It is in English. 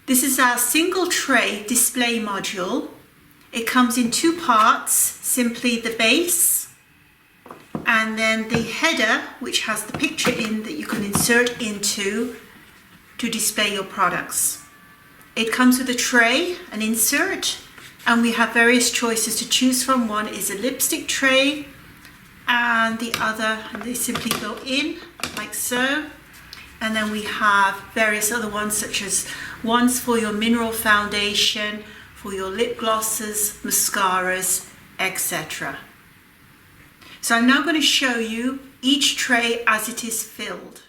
This is our single tray display module. It comes in two parts, simply the base and then the header, which has the picture in that you can insert into to display your products. It comes with a tray, an insert, and we have various choices to choose from. One is a lipstick tray and the other, they simply go in like so. And then we have various other ones, such as ones for your mineral foundation, for your lip glosses, mascaras, etc. So I'm now going to show you each tray as it is filled.